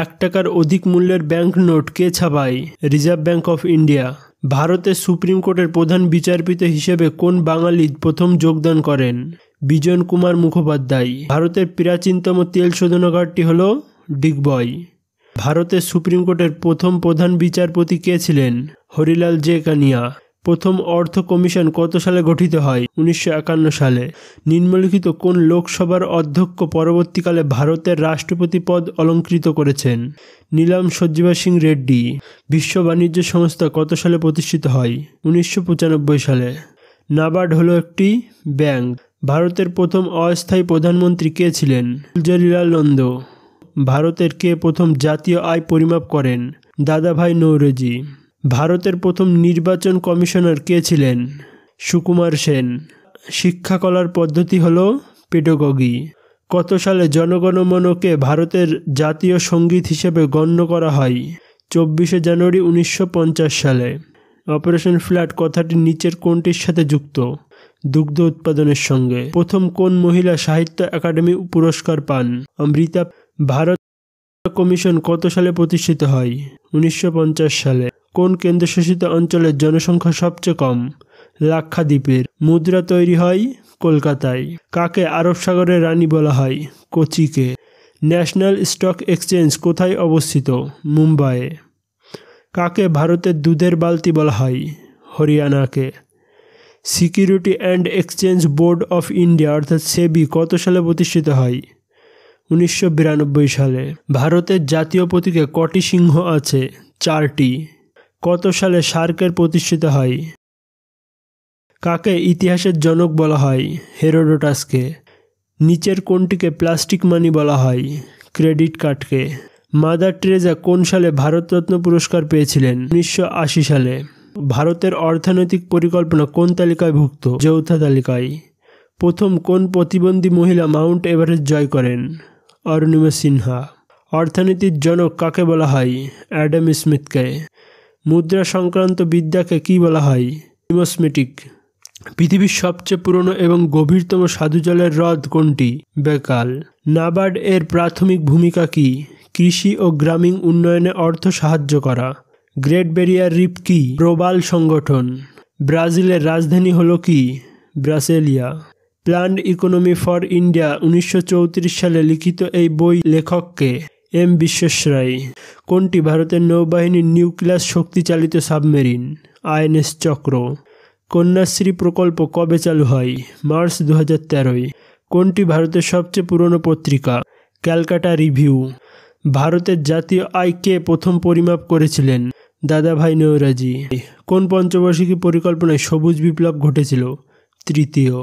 1 টাকার অধিক মূল্যের ব্যাংক নোট কে ছাপায়? Reserve Bank of India. ভারতের সুপ্রিম কোর্টের প্রধান বিচারপতি হিসেবে কোন বাঙালি প্রথম যোগদান করেন? বিজন কুমার মুখোপাধ্যায়। ভারতের প্রাচীনতম তেল শোধনাগারটি হল ডিগবয়। ভারতের সুপ্রিম কোর্টের প্রথম প্রধান বিচারপতি কে ছিলেন? হরিলাল জে কানিয়া। প্রথম অর্থ কমিশন কত সালে গঠিত হয়? 1951 সালে। নিম্নলিখিত কোন লোকসভার অধ্যক্ষ পরবর্তীকালে ভারতের রাষ্ট্রপতি পদ অলঙ্কৃত করেছেন? নীলাম সঞ্জীবা সিং রেড্ডি। বিশ্ব বাণিজ্য সংস্থা কত সালে প্রতিষ্ঠিত হয়? 1995 সালে। নাবার্ড হলো একটি ব্যাংক। ভারতের প্রথম অস্থায়ী প্রধানমন্ত্রী কে ছিলেন? গুলজারিলাল নন্দা। ভারতের কে প্রথম জাতীয় আয় পরিমাপ করেন? দাদাভাই নৌরোজি। ভারতের প্রথম নির্বাচন কমিশনার কে ছিলেন? সুকুমার সেন। শিক্ষা কলার পদ্ধতি হল পেডাগোগি। কত সালে জনগণমনকে ভারতের জাতীয় সঙ্গীত হিসেবে গণ্য করা হয়? 24শে জানুয়ারি 1950 সালে। অপারেশন ফ্ল্যাট কথাটি নিচের কোনটির সাথে যুক্ত? দুগ্ধ উৎপাদনের সঙ্গে। প্রথম কোন মহিলা সাহিত্য একাডেমি পুরস্কার পান? অমৃতা। ভারত কমিশন কত সালে প্রতিষ্ঠিত হয়? 1950 সালে। কোন কেন্দ্রশাসিত অঞ্চলের জনসংখ্যা সবচেয়ে কম? লাক্ষাদ্বীপের। মুদ্রা তৈরি হয় কলকাতায়। কাকে আরব সাগরের রানী বলা হয়? কোচিকে। ন্যাশনাল স্টক এক্সচেঞ্জ কোথায় অবস্থিত? মুম্বাইয়ে। কাকে ভারতের দুধের বালতি বলা হয়? হরিয়ানাকে। Security and exchange board of India অর্থাৎ সেবি কত সালে প্রতিষ্ঠিত হয়? 1992 সালে। ভারতের জাতীয় প্রতীকে কটি সিংহ আছে? 4টি। কত সালে সার্কের প্রতিষ্ঠিত হয়? কাকে ইতিহাসের জনক বলা হয়? হেরোডোটাসকে। নিচের কোনটিকে প্লাস্টিক মানি বলা হয়? ক্রেডিট কার্ডকে। মাদার টেরেসা কোন সালে ভারতরত্ন পুরস্কার পেয়েছিলেন? 1980 সালে। ভারতের অর্থনৈতিক পরিকল্পনা কোন তালিকায় ভুক্ত? যৌথ তালিকায়। প্রথম কোন প্রতিবন্ধী মহিলা মাউন্ট এভারেস্ট জয় করেন? অরুণিমা সিনহা। অর্থনীতির জনক কাকে বলা হয়? অ্যাডাম স্মিথকে। মুদ্রা সংক্রান্ত বিদ্যাকে কি বলা হয়? নিউমিসমেটিক। পৃথিবীর সবচেয়ে পুরনো এবং গভীরতম স্বাদুজলের হ্রদ কোনটি? বেকাল। নাবার্ড এর প্রাথমিক ভূমিকা কি? কৃষি ও গ্রামীণ উন্নয়নে অর্থ সাহায্য করা। গ্রেট ব্যারিয়ার রিফ কি? প্রবাল সংগঠন। ব্রাজিলের রাজধানী হলো কি? ব্রাসেলিয়া। প্ল্যান্ড ইকোনমি ফর ইন্ডিয়া 1934 সালে লিখিত এই বই লেখককে? এম বিশ্বেশ্বরায়। কোনটি ভারতের নৌবাহিনীর নিউক্লিয়াস শক্তিচালিত সাবমেরিন? আইএনএস চক্র। কন্যাশ্রী প্রকল্প কবে চালু হয়? মার্চ 2013। কোনটি ভারতের সবচেয়ে পুরনো পত্রিকা? ক্যালকাটা রিভিউ। ভারতের জাতীয় আয় কে প্রথম পরিমাপ করেছিলেন? দাদাভাই নৌরোজি। কোন পঞ্চবার্ষিকী পরিকল্পনায় সবুজ বিপ্লব ঘটেছিল? তৃতীয়।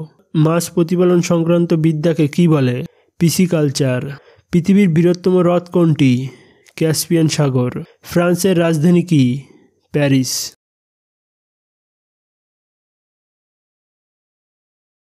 মাছ প্রতিপালন সংক্রান্ত বিদ্যাকে কি বলে? পিসিকালচার। পৃথিবীর বৃহত্তম হ্রদ কোনটি? ক্যাসপিয়ান সাগর। ফ্রান্সের রাজধানী কি? প্যারিস।